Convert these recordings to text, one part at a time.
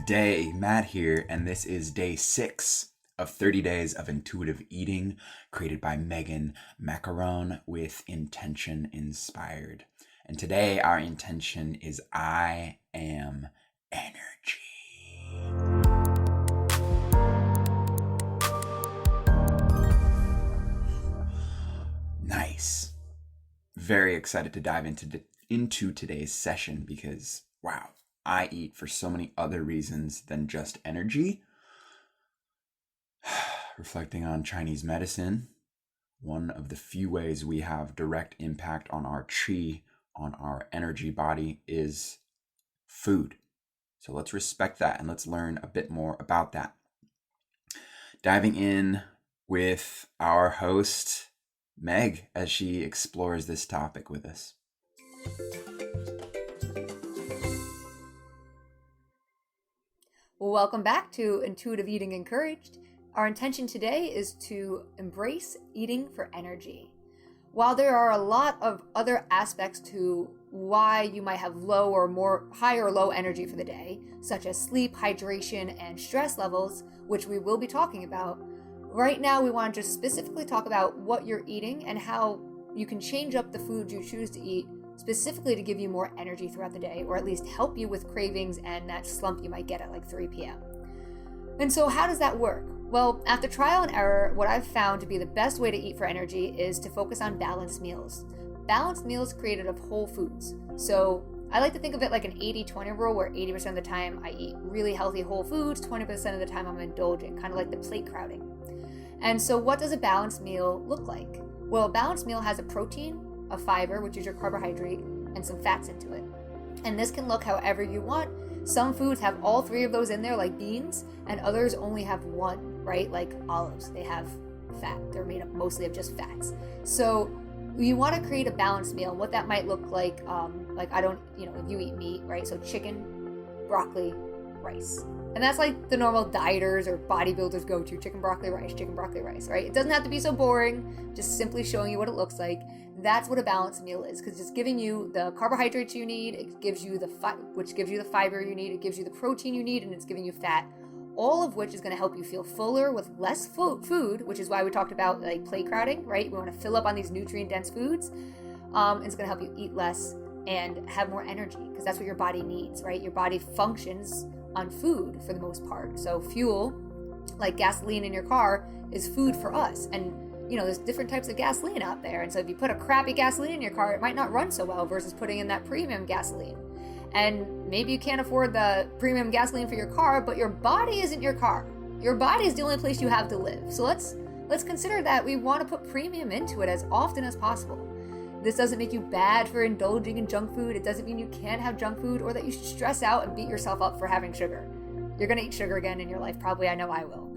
Good day, Matt here, and this is day 6 of 30 Days of Intuitive Eating, created by Megan Macaron with Intention Inspired. And today our intention is I am energy. Nice. Very excited to dive into today's session because, wow, I eat for so many other reasons than just energy. Reflecting on Chinese medicine, one of the few ways we have direct impact on our qi, on our energy body, is food. So let's respect that and let's learn a bit more about that. Diving in with our host, Meg, as she explores this topic with us. Welcome back to Intuitive Eating Encouraged. Our intention today is to embrace eating for energy. While there are a lot of other aspects to why you might have low or more high or low energy for the day, such as sleep, hydration, and stress levels, which we will be talking about, right now we want to just specifically talk about what you're eating and how you can change up the food you choose to eat specifically to give you more energy throughout the day, or at least help you with cravings and that slump you might get at like 3 p.m. And so how does that work? Well, after trial and error, what I've found to be the best way to eat for energy is to focus on balanced meals. Balanced meals created of whole foods. So I like to think of it like an 80-20 rule, where 80% of the time I eat really healthy whole foods, 20% of the time I'm indulging, kind of like the plate crowding. And so what does a balanced meal look like? Well, a balanced meal has a protein, a fiber, which is your carbohydrate, and some fats into it. And this can look however you want. Some foods have all 3 of those in there, like beans, and others only have 1, right? Like olives, they have fat. They're made up mostly of just fats. So you want to create a balanced meal. What that might look like if you eat meat, right? So chicken, broccoli, rice. And that's like the normal dieters or bodybuilders go to: chicken, broccoli, rice, right? It doesn't have to be so boring, just simply showing you what it looks like. That's what a balanced meal is, because it's giving you the carbohydrates you need, it gives you which gives you the fiber you need, it gives you the protein you need, and it's giving you fat, all of which is going to help you feel fuller with less food, which is why we talked about like plate crowding, right? We want to fill up on these nutrient-dense foods. It's going to help you eat less and have more energy, because that's what your body needs, right? Your body functions on food for the most part. So fuel, like gasoline in your car, is food for us. And there's different types of gasoline out there. And so if you put a crappy gasoline in your car, it might not run so well versus putting in that premium gasoline. And maybe you can't afford the premium gasoline for your car, but your body isn't your car. Your body is the only place you have to live. So let's consider that we want to put premium into it as often as possible. This doesn't make you bad for indulging in junk food. It doesn't mean you can't have junk food or that you should stress out and beat yourself up for having sugar. You're going to eat sugar again in your life, probably. I know I will.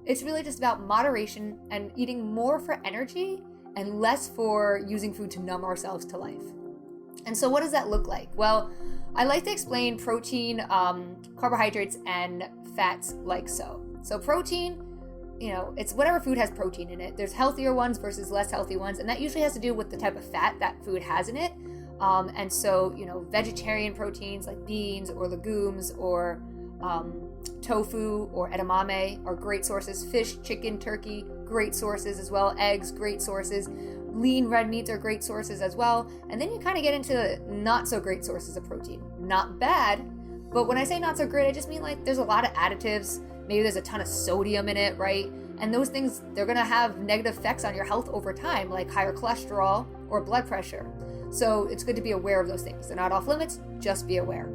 It's really just about moderation and eating more for energy and less for using food to numb ourselves to life. And so what does that look like? Well, I like to explain protein, carbohydrates, and fats like so. So protein, it's whatever food has protein in it. There's healthier ones versus less healthy ones, and that usually has to do with the type of fat that food has in it. And so, vegetarian proteins like beans or legumes or tofu or edamame are great sources. Fish, chicken, turkey, great sources as well. Eggs, great sources. Lean red meats are great sources as well. And then you kind of get into not so great sources of protein. Not bad, but when I say not so great, I just mean like there's a lot of additives. Maybe there's a ton of sodium in it, right? And those things, they're going to have negative effects on your health over time, like higher cholesterol or blood pressure. So it's good to be aware of those things. They're not off limits, just be aware.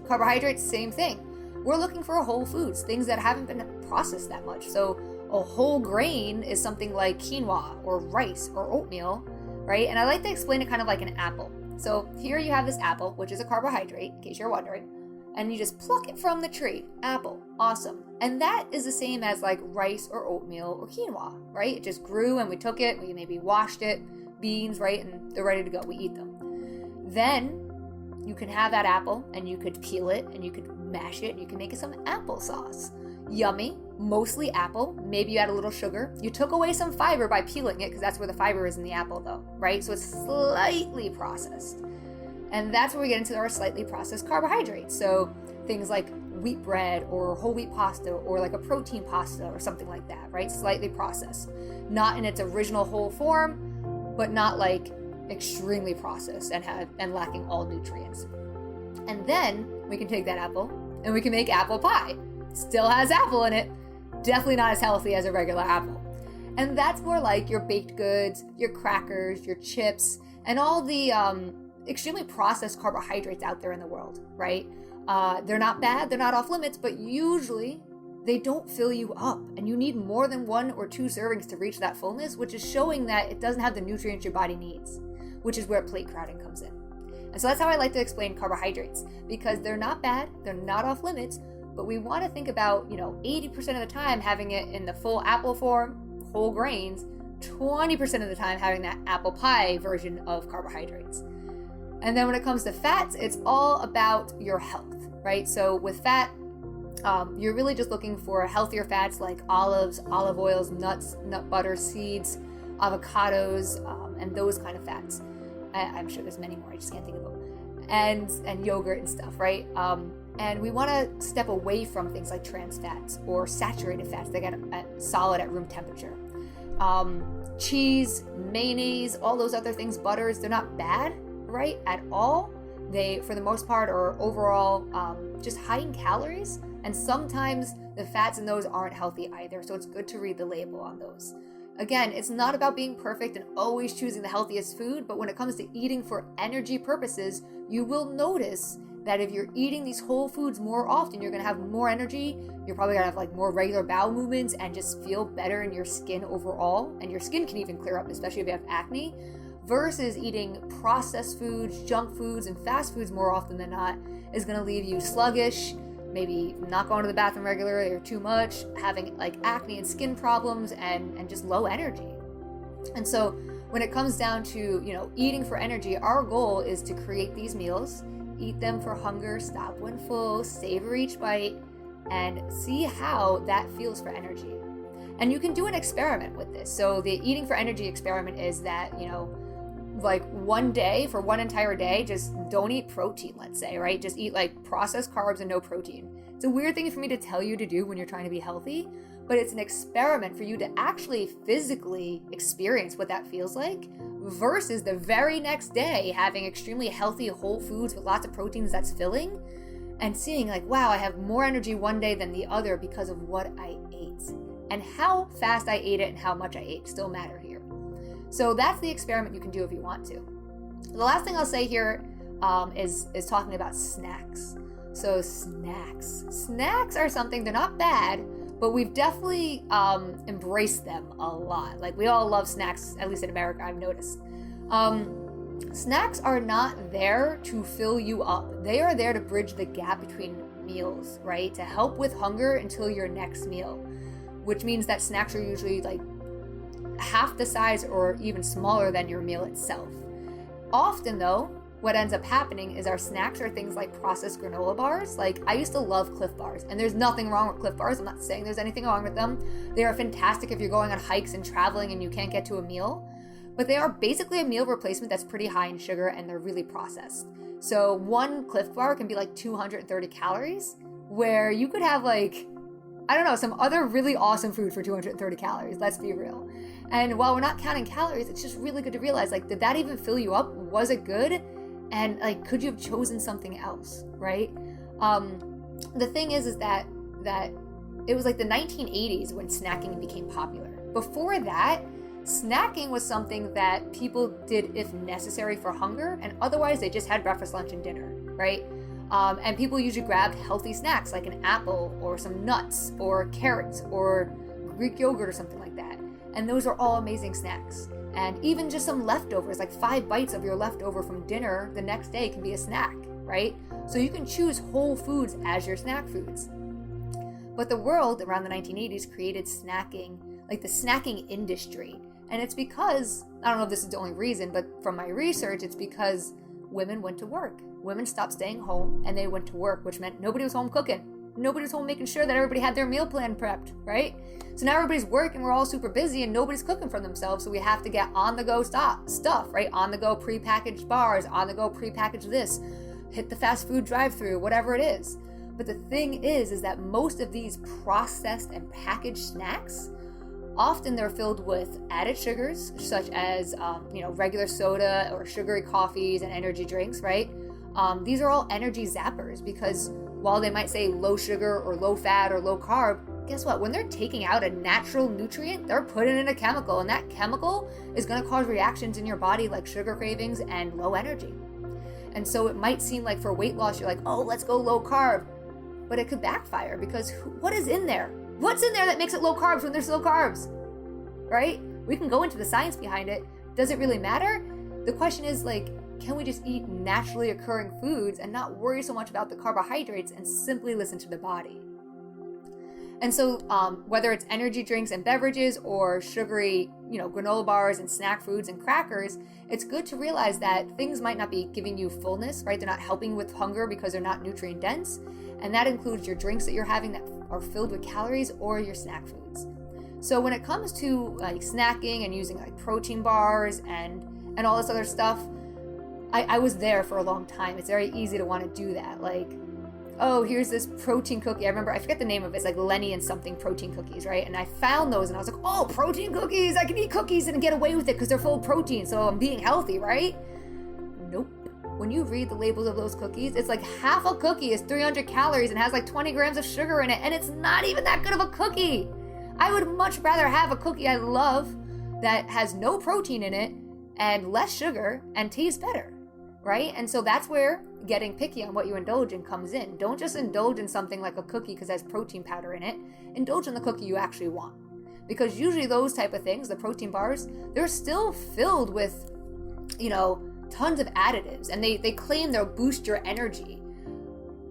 Carbohydrates, same thing. We're looking for whole foods, things that haven't been processed that much. So a whole grain is something like quinoa or rice or oatmeal, right? And I like to explain it kind of like an apple. So here you have this apple, which is a carbohydrate, in case you're wondering, and you just pluck it from the tree. Apple, awesome. And that is the same as like rice or oatmeal or quinoa, right? It just grew and we took it, we maybe washed it, beans, right? And they're ready to go, we eat them. Then you can have that apple and you could peel it and you could mash it and you can make it some applesauce. Yummy, mostly apple, maybe you add a little sugar. You took away some fiber by peeling it because that's where the fiber is in the apple though, right? So it's slightly processed. And that's where we get into our slightly processed carbohydrates. So things like wheat bread or whole wheat pasta or like a protein pasta or something like that, right? Slightly processed. Not in its original whole form, but not like extremely processed and lacking all nutrients. And then we can take that apple and we can make apple pie. Still has apple in it. Definitely not as healthy as a regular apple. And that's more like your baked goods, your crackers, your chips, and all the extremely processed carbohydrates out there in the world, right? They're not bad, they're not off limits, but usually they don't fill you up, and you need more than 1 or 2 servings to reach that fullness, which is showing that it doesn't have the nutrients your body needs, which is where plate crowding comes in. And so that's how I like to explain carbohydrates, because they're not bad, they're not off limits, but we want to think about, 80% of the time having it in the full apple form, whole grains, 20% of the time having that apple pie version of carbohydrates. And then when it comes to fats, it's all about your health, right? So with fat, you're really just looking for healthier fats like olives, olive oils, nuts, nut butter, seeds, avocados, and those kind of fats. I'm sure there's many more, I just can't think of them. And yogurt and stuff, right? And we want to step away from things like trans fats or saturated fats that get solid at room temperature. Cheese, mayonnaise, all those other things, butters, they're not bad, right, at all. They, for the most part, are overall just high in calories, and sometimes the fats in those aren't healthy either, so it's good to read the label on those. Again, it's not about being perfect and always choosing the healthiest food, but when it comes to eating for energy purposes, you will notice that if you're eating these whole foods more often, you're going to have more energy. You're probably going to have like more regular bowel movements and just feel better in your skin overall. And your skin can even clear up, especially if you have acne, versus eating processed foods, junk foods, and fast foods more often than not is going to leave you sluggish, maybe not going to the bathroom regularly or too much, having like acne and skin problems and just low energy. And so when it comes down to, eating for energy, our goal is to create these meals, eat them for hunger, stop when full, savor each bite, and see how that feels for energy. And you can do an experiment with this. So the eating for energy experiment is that, like one day, for one entire day, just don't eat protein, let's say, right? Just eat like processed carbs and no protein. It's a weird thing for me to tell you to do when you're trying to be healthy, but it's an experiment for you to actually physically experience what that feels like versus the very next day having extremely healthy whole foods with lots of proteins that's filling and seeing like, wow, I have more energy one day than the other because of what I ate. And how fast I ate it and how much I ate still matter here. So that's the experiment you can do if you want to. The last thing I'll say here is talking about snacks. So snacks are something, they're not bad, but we've definitely embraced them a lot. Like we all love snacks, at least in America, I've noticed. Snacks are not there to fill you up. They are there to bridge the gap between meals, right? To help with hunger until your next meal, which means that snacks are usually like half the size or even smaller than your meal itself. Often though, what ends up happening is our snacks are things like processed granola bars. Like I used to love Cliff Bars, and there's nothing wrong with Cliff Bars. I'm not saying there's anything wrong with them. They are fantastic if you're going on hikes and traveling and you can't get to a meal, but they are basically a meal replacement that's pretty high in sugar and they're really processed. So one Cliff Bar can be like 230 calories, where you could have like, I don't know, some other really awesome food for 230 calories, let's be real. And while we're not counting calories, it's just really good to realize, like, did that even fill you up? Was it good? And like, could you have chosen something else, right? The thing is that it was like the 1980s when snacking became popular. Before that, snacking was something that people did if necessary for hunger, and otherwise they just had breakfast, lunch, and dinner, right? And people usually grabbed healthy snacks like an apple or some nuts or carrots or Greek yogurt or something like that. And those are all amazing snacks. And even just some leftovers, like 5 bites of your leftover from dinner the next day can be a snack, right? So you can choose whole foods as your snack foods. But the world around the 1980s created snacking, like the snacking industry. And it's because, I don't know if this is the only reason, but from my research, it's because women went to work. Women stopped staying home and they went to work, which meant nobody was home cooking. Nobody was home making sure that everybody had their meal plan prepped, right? So now everybody's working, we're all super busy, and nobody's cooking for themselves, so we have to get on-the-go stuff, right? On-the-go prepackaged bars, on-the-go prepackaged this, hit the fast food drive-through, whatever it is. But the thing is that most of these processed and packaged snacks, often they're filled with added sugars, such as regular soda or sugary coffees and energy drinks, right? These are all energy zappers, because while they might say low sugar or low fat or low carb, guess what? When they're taking out a natural nutrient, they're putting in a chemical, and that chemical is going to cause reactions in your body like sugar cravings and low energy. And so it might seem like for weight loss, you're like, oh, let's go low carb, but it could backfire, because what is in there? What's in there that makes it low carbs when there's low carbs, right? We can go into the science behind it. Does it really matter? The question is, can we just eat naturally occurring foods and not worry so much about the carbohydrates and simply listen to the body? And so whether it's energy drinks and beverages or sugary, granola bars and snack foods and crackers, it's good to realize that things might not be giving you fullness, right? They're not helping with hunger because they're not nutrient dense. And that includes your drinks that you're having that are filled with calories or your snack foods. So when it comes to snacking and using protein bars and all this other stuff, I was there for a long time. It's very easy to want to do that. Oh, here's this protein cookie. I remember, I forget the name of it. It's like Lenny and something protein cookies, right? And I found those and I was like, oh, protein cookies. I can eat cookies and get away with it because they're full of protein. So I'm being healthy, right? Nope. When you read the labels of those cookies, it's like half a cookie is 300 calories and has 20 grams of sugar in it. And it's not even that good of a cookie. I would much rather have a cookie I love that has no protein in it and less sugar and tastes better, right? And so that's where getting picky on what you indulge in comes in. Don't just indulge in something like a cookie because it has protein powder in it. Indulge in the cookie you actually want. Because usually those type of things, the protein bars, they're still filled with, tons of additives, and they claim they'll boost your energy.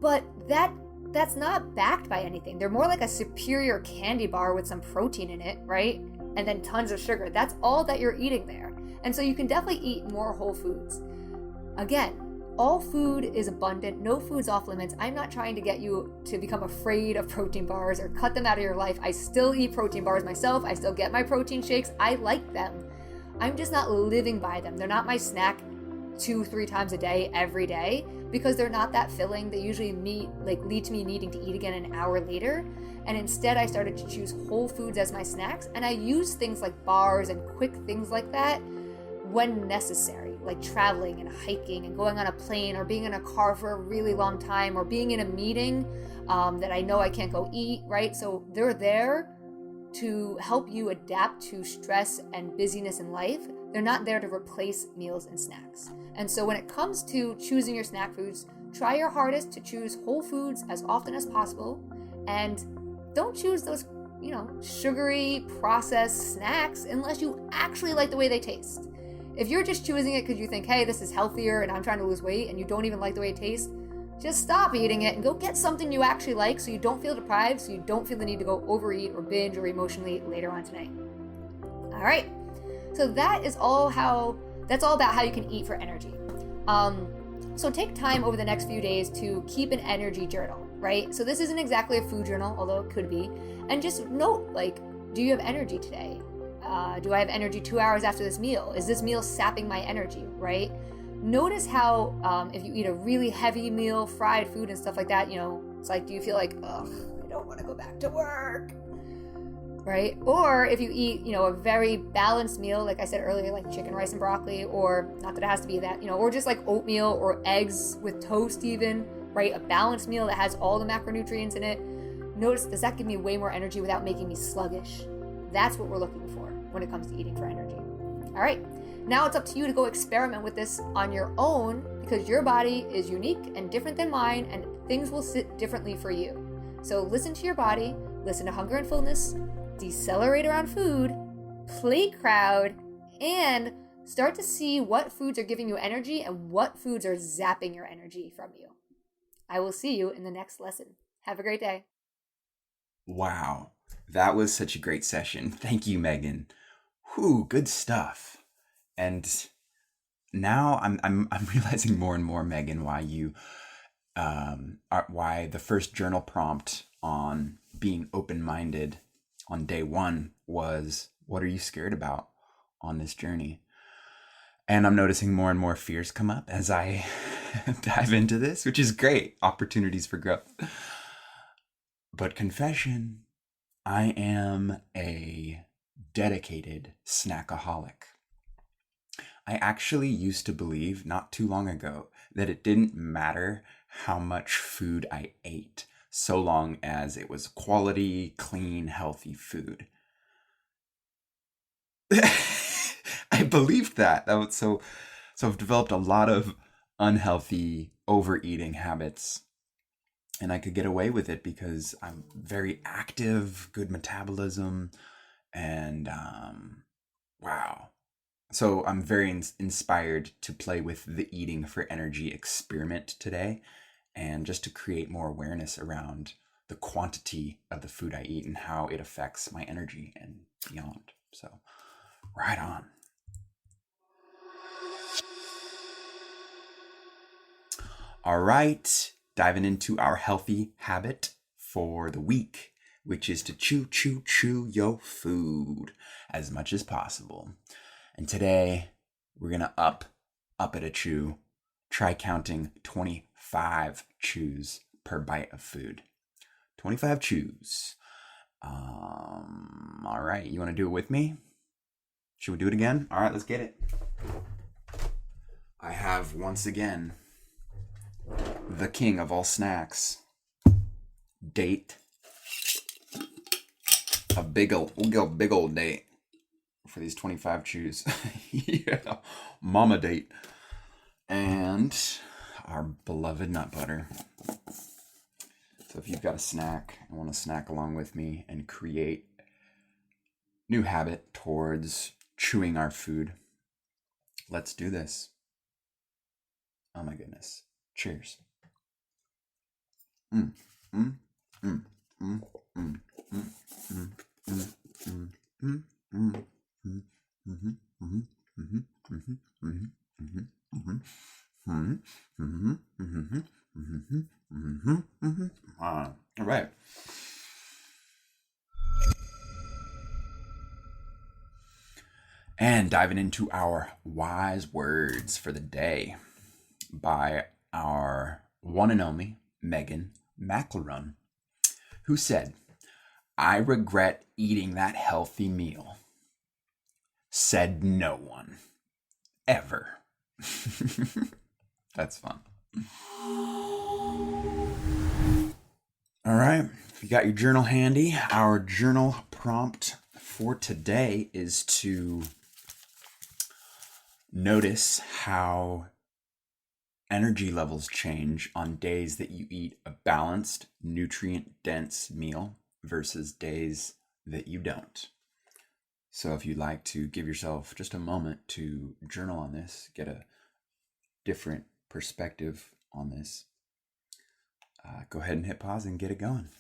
But that's not backed by anything. They're more like a superior candy bar with some protein in it, right? And then tons of sugar. That's all that you're eating there. And so you can definitely eat more whole foods. Again, all food is abundant. No food's off limits. I'm not trying to get you to become afraid of protein bars or cut them out of your life. I still eat protein bars myself. I still get my protein shakes. I like them. I'm just not living by them. They're not my snack 2-3 times a day, every day, because they're not that filling. They usually lead to me needing to eat again an hour later. And instead I started to choose whole foods as my snacks. And I use things like bars and quick things like that when necessary, like traveling and hiking and going on a plane or being in a car for a really long time or being in a meeting that I know I can't go eat, right? So they're there to help you adapt to stress and busyness in life. They're not there to replace meals and snacks. And so when it comes to choosing your snack foods, try your hardest to choose whole foods as often as possible, and don't choose those, sugary processed snacks unless you actually like the way they taste. If you're just choosing it because you think, hey, this is healthier and I'm trying to lose weight, and you don't even like the way it tastes, just stop eating it and go get something you actually like so you don't feel deprived, so you don't feel the need to go overeat or binge or emotionally eat later on tonight. All right. So that's all about how you can eat for energy. So take time over the next few days to keep an energy journal, right? So this isn't exactly a food journal, although it could be. And just note, do you have energy today? Do I have energy 2 hours after this meal? Is this meal sapping my energy, right? Notice how if you eat a really heavy meal, fried food and stuff like that, it's like, do you feel like, ugh, I don't want to go back to work, right? Or if you eat, a very balanced meal, like I said earlier, like chicken, rice, and broccoli, or not that it has to be that, or just like oatmeal or eggs with toast even, right? A balanced meal that has all the macronutrients in it. Notice, does that give me way more energy without making me sluggish? That's what we're looking for when it comes to eating for energy. All right, now it's up to you to go experiment with this on your own, because your body is unique and different than mine, and things will sit differently for you. So listen to your body, listen to hunger and fullness, decelerate around food, play crowd, and start to see what foods are giving you energy and what foods are zapping your energy from you. I will see you in the next lesson. Have a great day. Wow, that was such a great session. Thank you, Megan. Whew, good stuff. And now I'm realizing more and more, Megan, why why the first journal prompt on being open-minded on day 1 was, what are you scared about on this journey? And I'm noticing more and more fears come up as I dive into this, which is great. Opportunities for growth. But confession, I am a dedicated snackaholic. I actually used to believe not too long ago that it didn't matter how much food I ate, so long as it was quality, clean, healthy food. I believed that. So I've developed a lot of unhealthy overeating habits, and I could get away with it because I'm very active, good metabolism, and wow. So I'm very inspired to play with the eating for energy experiment today, and just to create more awareness around the quantity of the food I eat and how it affects my energy and beyond. So, right on. All right, diving into our healthy habit for the week, which is to chew your food as much as possible. And today we're gonna up it a chew. Try counting 25 chews per bite of food. 25 chews. All right, you want to do it with me? Should we do it again? All right, let's get it. I have once again the king of all snacks, date. We'll go big old date for these 25 chews. Yeah, mama date. And our beloved nut butter. So if you've got a snack and want to snack along with me and create new habit towards chewing our food, let's do this. Oh my goodness. Cheers. Mm, mm, mm, mm, mm, mm, mm, mm, mm, mm, mm, mm, mhm, mhm, mhm, mhm, mhm, mhm, mhm, mhm, mhm, mhm, mhm, mhm, mhm. All right. And diving into our wise words for the day by our one and only Megan McElrun, who said, "I regret eating that healthy meal. Said no one. Ever." That's fun. All right, if you got your journal handy, our journal prompt for today is to notice how energy levels change on days that you eat a balanced, nutrient-dense meal versus days that you don't. So if you'd like to give yourself just a moment to journal on this, get a different perspective on this, go ahead and hit pause and get it going.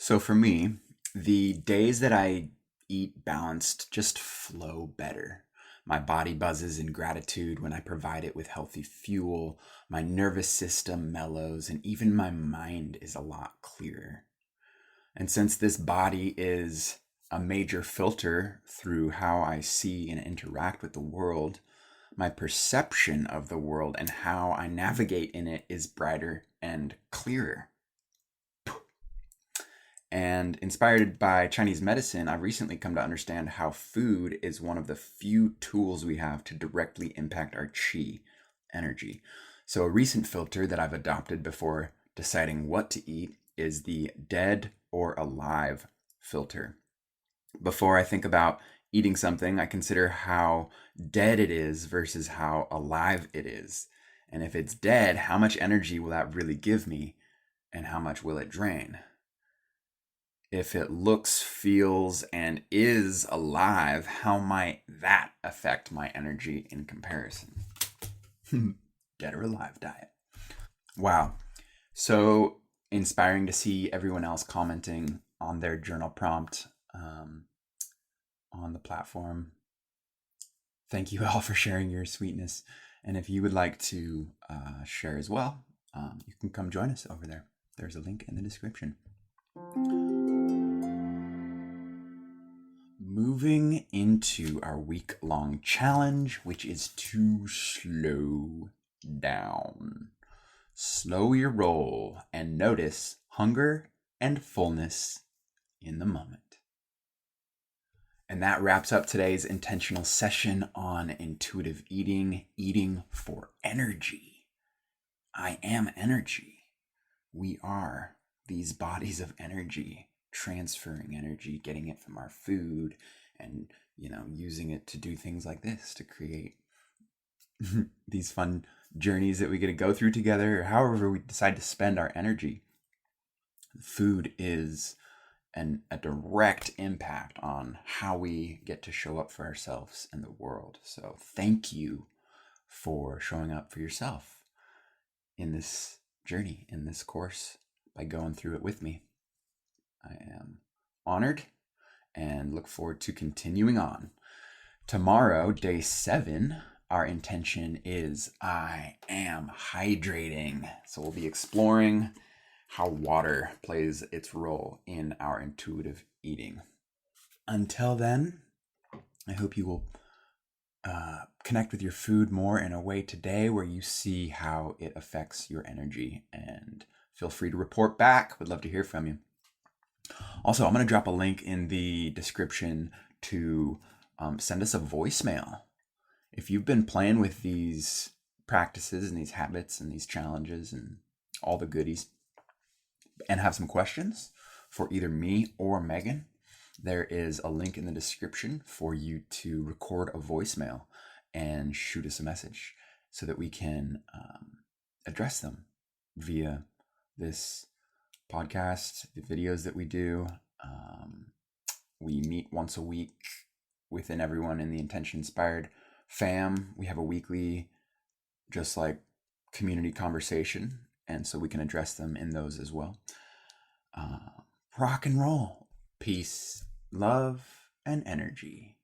So for me, the days that I eat balanced just flow better. My body buzzes in gratitude when I provide it with healthy fuel. My nervous system mellows, and even my mind is a lot clearer. And since this body is a major filter through how I see and interact with the world, my perception of the world and how I navigate in it is brighter and clearer. And inspired by Chinese medicine, I've recently come to understand how food is one of the few tools we have to directly impact our qi, energy. So a recent filter that I've adopted before deciding what to eat is the dead or alive filter. Before I think about eating something, I consider how dead it is versus how alive it is. And if it's dead, how much energy will that really give me, and how much will it drain? If it looks, feels, and is alive, how might that affect my energy in comparison? Dead or alive diet. Wow. So inspiring to see everyone else commenting on their journal prompt on the platform. Thank you all for sharing your sweetness And if you would like to share as well, you can come join us over there. There's a link in the description. Moving into our week-long challenge, which is to slow down. Slow your roll and notice hunger and fullness in the moment. And that wraps up today's intentional session on intuitive eating, eating for energy. I am energy. We are these bodies of energy, transferring energy, getting it from our food, and using it to do things like this, to create these fun journeys that we get to go through together, or however we decide to spend our energy. Food is a direct impact on how we get to show up for ourselves in the world. So thank you for showing up for yourself in this journey, in this course, by going through it with me. I am honored and look forward to continuing on. Tomorrow, day 7, our intention is I am hydrating. So we'll be exploring how water plays its role in our intuitive eating. Until then, I hope you will connect with your food more in a way today where you see how it affects your energy, and feel free to report back. Would love to hear from you. Also, I'm going to drop a link in the description to send us a voicemail. If you've been playing with these practices and these habits and these challenges and all the goodies, and have some questions for either me or Megan, there is a link in the description for you to record a voicemail and shoot us a message so that we can address them via this podcast, the videos that we do. We meet once a week within everyone in the Intention Inspired fam. We have a weekly, just like, community conversation, and so we can address them in those as well. Rock and roll. Peace, love, and energy.